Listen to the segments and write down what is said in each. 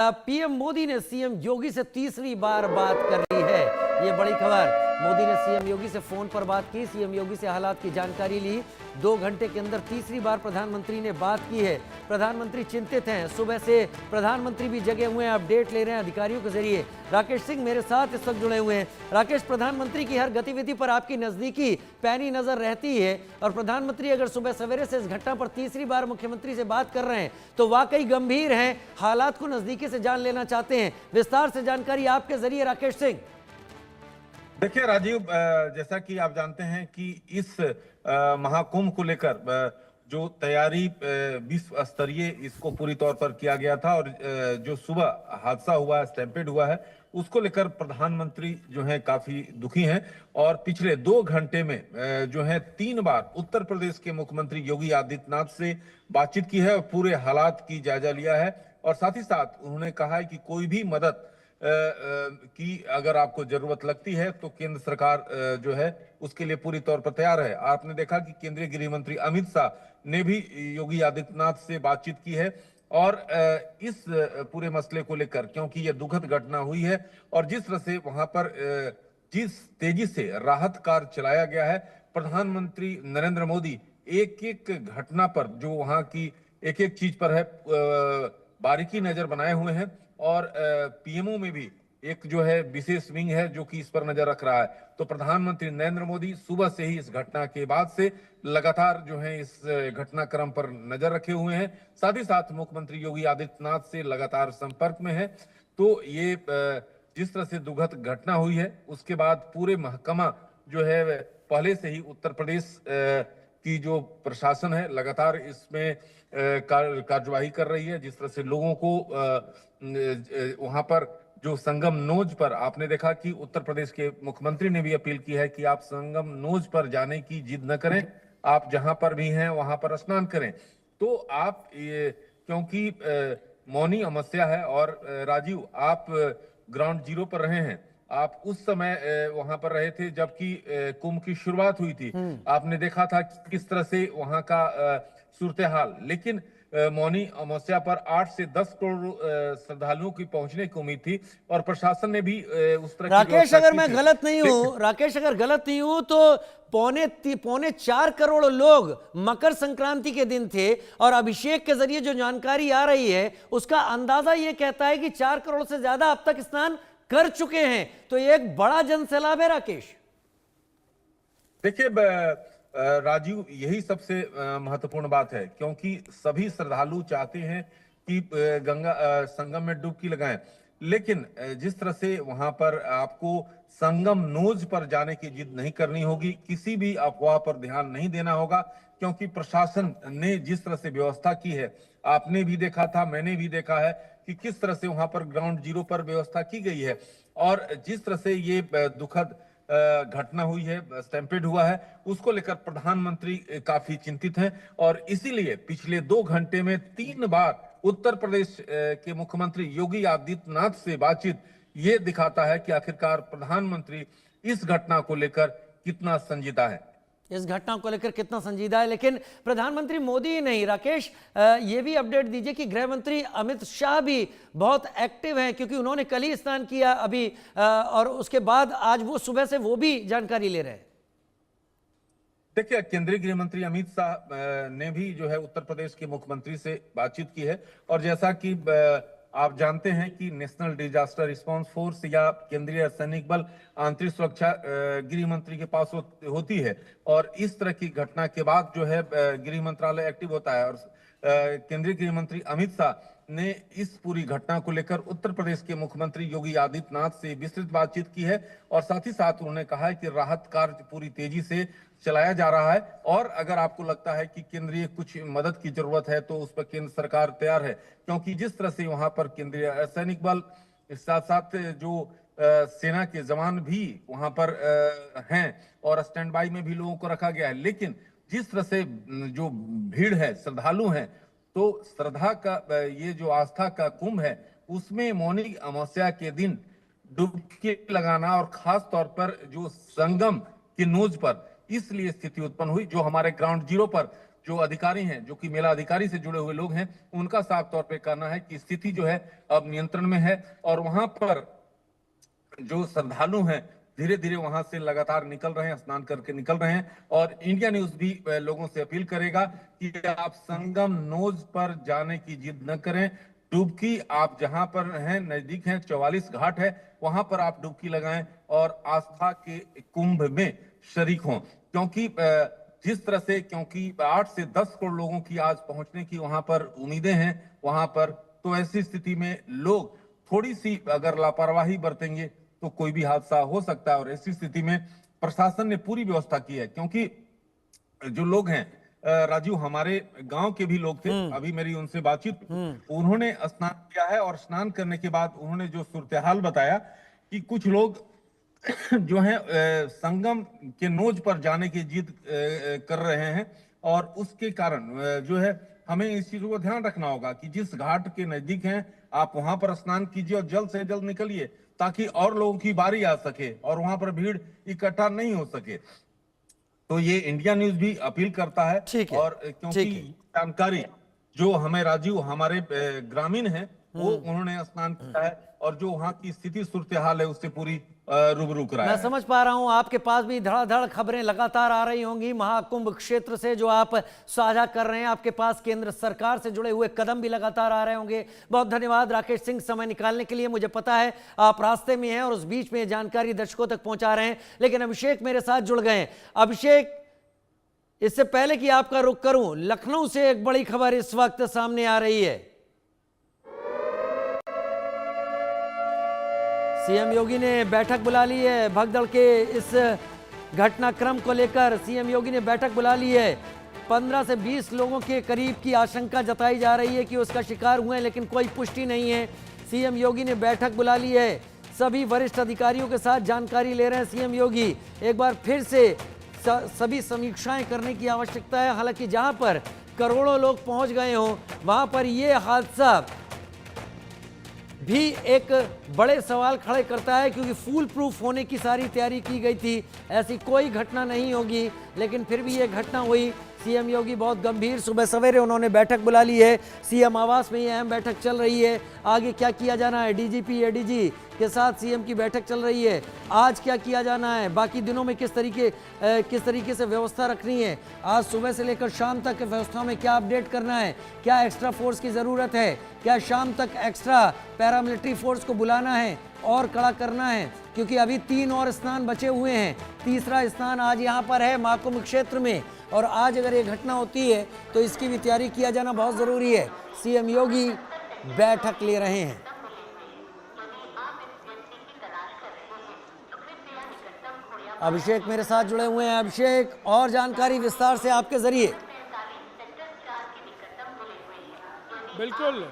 PM Modi ने CM योगी से तीसरी बार बात कर ली है। ये बड़ी खबर। मोदी ने सीएम योगी से फोन पर बात की, सीएम योगी से हालात की जानकारी ली। 2 घंटे के अंदर तीसरी बार प्रधानमंत्री ने बात की है। प्रधानमंत्री चिंतित हैं। सुबह से प्रधानमंत्री भी जगे हुए हैं, अपडेट ले रहे हैं अधिकारियों के जरिए। राकेश सिंह मेरे साथ इस वक्त जुड़े हुए हैं। राकेश, प्रधानमंत्री की हर गतिविधि पर आपकी नजदीकी पैनी नजर रहती है, और प्रधानमंत्री अगर सुबह सवेरे से इस घटना पर तीसरी बार मुख्यमंत्री से बात कर रहे हैं तो वाकई गंभीर हैं, हालात को नजदीकी से जान लेना चाहते हैं। विस्तार से जानकारी आपके जरिए राकेश सिंह। देखिए राजीव, जैसा कि आप जानते हैं कि इस महाकुंभ को लेकर जो तैयारी विश्व स्तरीय इसको पूरी तौर पर किया गया था, और जो सुबह हादसा हुआ है, स्टैम्पेड हुआ है, उसको लेकर प्रधानमंत्री जो है काफी दुखी हैं। और पिछले 2 घंटे में जो है 3 बार उत्तर प्रदेश के मुख्यमंत्री योगी आदित्यनाथ से बातचीत की है और पूरे हालात की जायजा लिया है। और साथ ही साथ उन्होंने कहा है कि कोई भी मदद की अगर आपको जरूरत लगती है तो केंद्र सरकार जो है उसके लिए पूरी तौर पर तैयार है। आपने देखा कि केंद्रीय गृह मंत्री अमित शाह ने भी योगी आदित्यनाथ से बातचीत की है, और इस पूरे मसले को लेकर, क्योंकि यह दुखद घटना हुई है और जिस तरह से वहां पर जिस तेजी से राहत कार्य चलाया गया है, प्रधानमंत्री नरेंद्र मोदी एक एक घटना पर, जो वहां की एक एक चीज पर है, बारीकी नजर बनाए हुए हैं। और पीएमओ में भी एक जो है विशेष विंग है जो कि इस पर नजर रख रहा है। तो प्रधानमंत्री नरेंद्र मोदी सुबह से ही इस घटना के बाद से लगातार जो है इस घटनाक्रम पर नजर रखे हुए हैं। साथ ही साथ मुख्यमंत्री योगी आदित्यनाथ से लगातार संपर्क में है। तो ये जिस तरह से दुखद घटना हुई है, उसके बाद पूरे महकमा जो है पहले से ही उत्तर प्रदेश की जो प्रशासन है लगातार इसमें कार्यवाही कर रही है। जिस तरह से लोगों को वहां पर जो संगम नोज पर, आपने देखा कि उत्तर प्रदेश के मुख्यमंत्री ने भी अपील की है कि आप संगम नोज पर जाने की जिद न करें, आप जहां पर भी हैं वहां पर स्नान करें। तो आप ये, क्योंकि मौनी अमावस्या है, और राजीव आप ग्राउंड जीरो पर रहे हैं, आप उस समय वहां पर रहे थे जबकि कुंभ की शुरुआत हुई थी। आपने देखा था किस तरह से वहां का सूरत हाल। लेकिन मौनी अमावस्या पर 8 से 10 करोड़ श्रद्धालुओं की पहुंचने की उम्मीद थी, और प्रशासन ने भी उस तरह की राकेश, अगर मैं गलत नहीं हूं, तो पौने 4 करोड़ लोग मकर संक्रांति के दिन थे, और अभिषेक के जरिए जो जानकारी आ रही है उसका अंदाजा यह कहता है कि 4 करोड़ से ज्यादा अब तक स्नान कर चुके हैं। तो ये एक बड़ा जन सैलाब है राकेश। देखिए राजीव, यही सबसे महत्वपूर्ण बात है, क्योंकि सभी श्रद्धालु चाहते हैं कि गंगा संगम में डुबकी लगाएं। लेकिन जिस तरह से वहां पर आपको संगम नोज पर जाने की जिद नहीं करनी होगी, किसी भी अफवाह पर ध्यान नहीं देना होगा, क्योंकि प्रशासन ने जिस तरह से व्यवस्था की है, आपने भी देखा था, मैंने भी देखा है कि किस तरह से वहां पर ग्राउंड जीरो पर व्यवस्था की गई है। और जिस तरह से ये दुखद घटना हुई है, स्टैम्पेड हुआ है, उसको लेकर प्रधानमंत्री काफी चिंतित हैं। और इसीलिए पिछले 2 घंटे में 3 बार उत्तर प्रदेश के मुख्यमंत्री योगी आदित्यनाथ से बातचीत ये दिखाता है कि आखिरकार प्रधानमंत्री इस घटना को लेकर कितना संजीदा है। लेकिन प्रधानमंत्री मोदी ही नहीं राकेश, ये भी अपडेट दीजिए कि गृह मंत्री अमित शाह भी बहुत एक्टिव हैं, क्योंकि उन्होंने कल ही स्नान किया अभी, और उसके बाद आज वो सुबह से वो भी जानकारी ले रहे हैं। देखिए, केंद्रीय गृह मंत्री अमित शाह ने भी जो है उत्तर प्रदेश के मुख्यमंत्री से बातचीत की है। और जैसा कि आप जानते हैं कि नेशनल डिजास्टर रिस्पांस फोर्स या केंद्रीय सैनिक बल आंतरिक सुरक्षा गृह मंत्री के पास होती है, और इस तरह की घटना के बाद जो है गृह मंत्रालय एक्टिव होता है। और केंद्रीय गृह मंत्री अमित शाह ने इस पूरी घटना को लेकर उत्तर प्रदेश के मुख्यमंत्री योगी आदित्यनाथ से विस्तृत बातचीत की है, और साथ ही साथ उन्होंने कहा है कि राहत कार्य पूरी तेजी से चलाया जा रहा है, और अगर आपको लगता है कि केंद्रीय कुछ मदद की जरूरत है तो उस पर केंद्र सरकार तैयार है। क्योंकि जिस तरह से वहां पर केंद्रीय सैनिक बल, साथ साथ जो सेना के जवान भी वहां पर हैं, और स्टैंड बाई में भी लोगों को रखा गया है। लेकिन जिस तरह से जो भीड़ है, श्रद्धालु हैं, तो श्रद्धा का ये जो आस्था का कुंभ है, उसमें मौनी अमावस्या के दिन डुबकी लगाना, और खास तौर पर जो संगम की नोज पर, इसलिए स्थिति उत्पन्न हुई, जो हमारे ग्राउंड जीरो पर जो अधिकारी हैं, जो कि मेला अधिकारी से जुड़े हुए लोग हैं, उनका साफ तौर पे कहना है कि स्थिति जो है अब नियंत्रण में है और वहां पर जो श्रद्धालु हैं धीरे धीरे वहां से लगातार निकल रहे हैं, स्नान करके निकल रहे हैं। और इंडिया न्यूज भी लोगों से अपील करेगा कि आप संगम नोज पर जाने की जिद न करें। डुबकी आप जहां पर हैं, नजदीक हैं, 44 घाट है, वहां पर आप डुबकी लगाएं और आस्था के कुंभ में शरीक हों। क्योंकि जिस तरह से, क्योंकि 8 से 10 करोड़ लोगों की आज पहुंचने की वहां पर उम्मीदें हैं वहां पर, तो ऐसी स्थिति में लोग थोड़ी सी अगर लापरवाही बरतेंगे तो कोई भी हादसा हो सकता है। और ऐसी स्थिति में प्रशासन ने पूरी व्यवस्था की है, क्योंकि जो लोग हैं राजीव, हमारे गांव के भी लोग थे, अभी मेरी उनसे बातचीत, उन्होंने स्नान किया है और स्नान करने के बाद उन्होंने जो सूरत-ए-हाल बताया कि कुछ लोग जो है संगम के नोज पर जाने की जिद कर रहे हैं और उसके कारण जो है हमें इस चीज को ध्यान रखना होगा कि जिस घाट के नजदीक हैं आप वहां पर स्नान कीजिए और जल्द से जल्द निकलिए, ताकि और लोगों की बारी आ सके और वहां पर भीड़ इकट्ठा नहीं हो सके। तो ये इंडिया न्यूज भी अपील करता है। ठीक है, और क्योंकि जानकारी जो हमें राजीव, हमारे ग्रामीण हैं, वो उन्होंने स्नान किया है और जो वहां की स्थिति सूरत हाल है उससे पूरी रूबरू कराया मैं है। समझ पा रहा हूं आपके पास भी धड़ाधड़ खबरें लगातार आ रही होंगी महाकुंभ क्षेत्र से जो आप साझा कर रहे हैं। आपके पास केंद्र सरकार से जुड़े हुए कदम भी लगातार आ रहे होंगे। बहुत धन्यवाद राकेश सिंह समय निकालने के लिए। मुझे पता है आप रास्ते में हैं और उस बीच में जानकारी दर्शकों तक पहुंचा रहे हैं, लेकिन अभिषेक मेरे साथ जुड़ गए हैं। अभिषेक, इससे पहले कि आपका रुख करूं, लखनऊ से एक बड़ी खबर इस वक्त सामने आ रही है। सीएम योगी ने बैठक बुला ली है। भगदड़ के इस घटनाक्रम को लेकर सीएम योगी ने बैठक बुला ली है। 15 से 20 लोगों के करीब की आशंका जताई जा रही है कि उसका शिकार हुए हैं, लेकिन कोई पुष्टि नहीं है। सीएम योगी ने बैठक बुला ली है। सभी वरिष्ठ अधिकारियों के साथ जानकारी ले रहे हैं सीएम योगी। एक बार फिर से सभी समीक्षाएं करने की आवश्यकता है। हालांकि जहां पर करोड़ों लोग पहुंच गए हों, वहां पर यह हादसा भी एक बड़े सवाल खड़े करता है, क्योंकि फूल प्रूफ होने की सारी तैयारी की गई थी, ऐसी कोई घटना नहीं होगी, लेकिन फिर भी ये घटना हुई। सीएम योगी बहुत गंभीर, सुबह सवेरे उन्होंने बैठक बुला ली है। सीएम आवास में ये अहम बैठक चल रही है। आगे क्या किया जाना है, डीजीपी एडीजी के साथ सीएम की बैठक चल रही है। आज क्या किया जाना है, बाकी दिनों में किस तरीके से व्यवस्था रखनी है, आज सुबह से लेकर शाम तक व्यवस्था में क्या अपडेट करना है, क्या एक्स्ट्रा फोर्स की ज़रूरत है, क्या शाम तक एक्स्ट्रा पैरामिलिट्री फोर्स को बुलाना है और कड़ा करना है, क्योंकि अभी 3 और स्नान बचे हुए हैं। तीसरा स्नान आज यहाँ पर है महाकुंभ क्षेत्र में, और आज अगर ये घटना होती है तो इसकी भी तैयारी किया जाना बहुत ज़रूरी है। सीएम योगी बैठक ले रहे हैं। अभिषेक मेरे साथ जुड़े हुए हैं। अभिषेक, और जानकारी विस्तार से आपके जरिए। बिल्कुल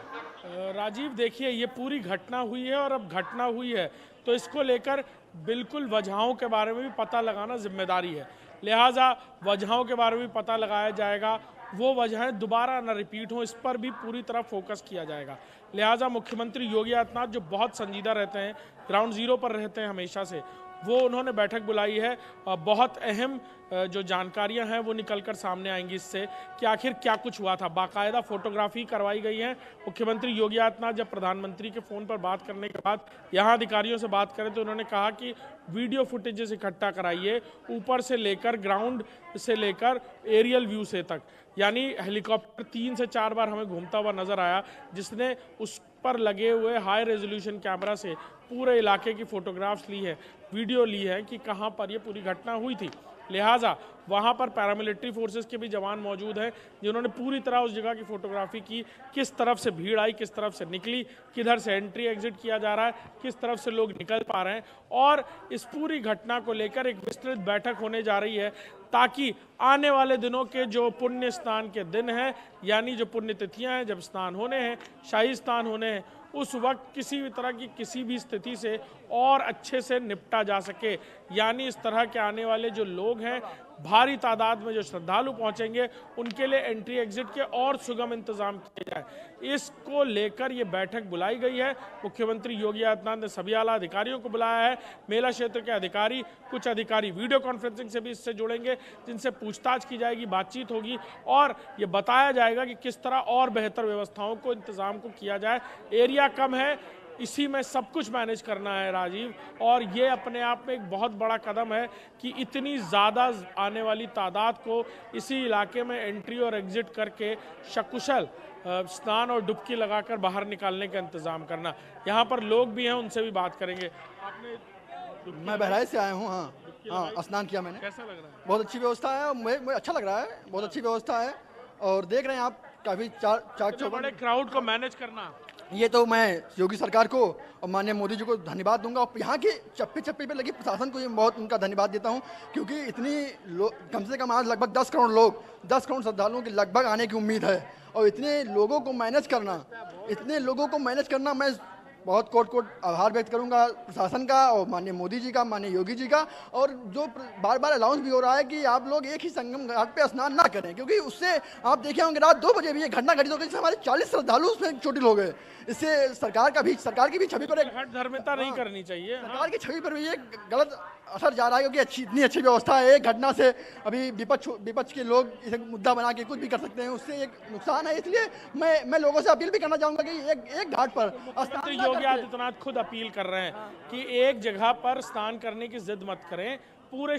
राजीव, देखिए ये पूरी घटना हुई है और अब घटना हुई है तो इसको लेकर बिल्कुल वजहों के बारे में भी पता लगाना जिम्मेदारी है। लिहाजा वजहों के बारे में भी पता लगाया जाएगा, वो वजहें दोबारा न रिपीट हों, इस पर भी पूरी तरह फोकस किया जाएगा। लिहाजा मुख्यमंत्री योगी आदित्यनाथ, जो बहुत संजीदा रहते हैं, ग्राउंड जीरो पर रहते हैं हमेशा से, वो उन्होंने बैठक बुलाई है। बहुत अहम जो जानकारियां हैं वो निकलकर सामने आएंगी इससे कि आखिर क्या कुछ हुआ था। बाकायदा फोटोग्राफी करवाई गई है। मुख्यमंत्री योगी आदित्यनाथ जब प्रधानमंत्री के फ़ोन पर बात करने के बाद यहाँ अधिकारियों से बात करें तो उन्होंने कहा कि वीडियो फुटेजेस इकट्ठा कराइए, ऊपर से लेकर ग्राउंड से लेकर एरियल व्यू से तक, यानी हेलीकॉप्टर 3 से 4 बार हमें घूमता हुआ नजर आया, जिसने उस पर लगे हुए हाई रेजोल्यूशन कैमरा से पूरे इलाके की फोटोग्राफ्स ली है, वीडियो ली है कि कहां पर ये पूरी घटना हुई थी। लिहाजा वहां पर पैरामिलिट्री फोर्सेस के भी जवान मौजूद हैं जिन्होंने पूरी तरह उस जगह की फोटोग्राफी की, किस तरफ से भीड़ आई, किस तरफ से निकली, किधर से एंट्री एग्जिट किया जा रहा है, किस तरफ से लोग निकल पा रहे हैं। और इस पूरी घटना को लेकर एक विस्तृत बैठक होने जा रही है, ताकि आने वाले दिनों के जो पुण्य स्नान के दिन हैं, यानी जो पुण्य तिथियां हैं, जब स्नान होने हैं, शाही स्नान होने हैं, उस वक्त किसी भी तरह की किसी भी स्थिति से और अच्छे से निपटा जा सके। यानी इस तरह के आने वाले जो लोग हैं भारी तादाद में जो श्रद्धालु पहुंचेंगे उनके लिए एंट्री एग्जिट के और सुगम इंतजाम किए जाए। इसको लेकर ये बैठक बुलाई गई है। मुख्यमंत्री योगी आदित्यनाथ ने सभी आला अधिकारियों को बुलाया है। मेला क्षेत्र के अधिकारी, कुछ अधिकारी वीडियो कॉन्फ्रेंसिंग से भी इससे जुड़ेंगे, जिनसे पूछताछ की जाएगी, बातचीत होगी और ये बताया जाएगा कि किस तरह और बेहतर व्यवस्थाओं को, इंतजाम को किया जाए। एरिया कम है, इसी में सब कुछ मैनेज करना है राजीव, और ये अपने आप में एक बहुत बड़ा कदम है कि इतनी ज़्यादा आने वाली तादाद को इसी इलाके में एंट्री और एग्जिट करके सकुशल स्नान और डुबकी लगाकर बाहर निकालने का इंतज़ाम करना। यहाँ पर लोग भी हैं, उनसे भी बात करेंगे। आपने मैं बहराइच से आया हूँ। हाँ, स्नान किया मैंने। कैसा लग रहा है? बहुत अच्छी व्यवस्था है, मुझे अच्छा लग रहा है। बहुत अच्छी व्यवस्था है और देख रहे हैं आप काफ़ी चार बड़े क्राउड को मैनेज करना, ये तो मैं योगी सरकार को और माननीय मोदी जी को धन्यवाद दूंगा और यहाँ के चप्पे चप्पे पे लगी प्रशासन को ये बहुत उनका धन्यवाद देता हूँ, क्योंकि इतनी कम से कम आज लगभग 10 करोड़ लोग, 10 करोड़ श्रद्धालुओं के लगभग आने की उम्मीद है और इतने लोगों को मैनेज करना मैं बहुत कोट आभार व्यक्त करूंगा प्रशासन का और माननीय मोदी जी का, माननीय योगी जी का। और जो बार बार अनाउंस भी हो रहा है कि आप लोग एक ही संगम घाट पे स्नान ना करें, क्योंकि उससे आप देखे होंगे रात 2 बजे भी ये घटना घटित हो गई जिससे हमारे 40 श्रद्धालु उसमें चोटिल हो गए। इससे सरकार की भी छवि पर एक धर्मिता नहीं करनी चाहिए। सरकार की छवि पर भी एक गलत असर जा रहा है, क्योंकि इतनी अच्छी व्यवस्था है। एक घटना से अभी विपक्ष के लोग इसे मुद्दा बना के कुछ भी कर सकते हैं, उससे एक नुकसान है। इसलिए मैं लोगों से अपील भी करना चाहूंगा कि एक घाट पर मुख्यमंत्री योगी आदित्यनाथ खुद अपील कर रहे हैं कि एक जगह पर स्नान करने की जिद मत करें, पूरे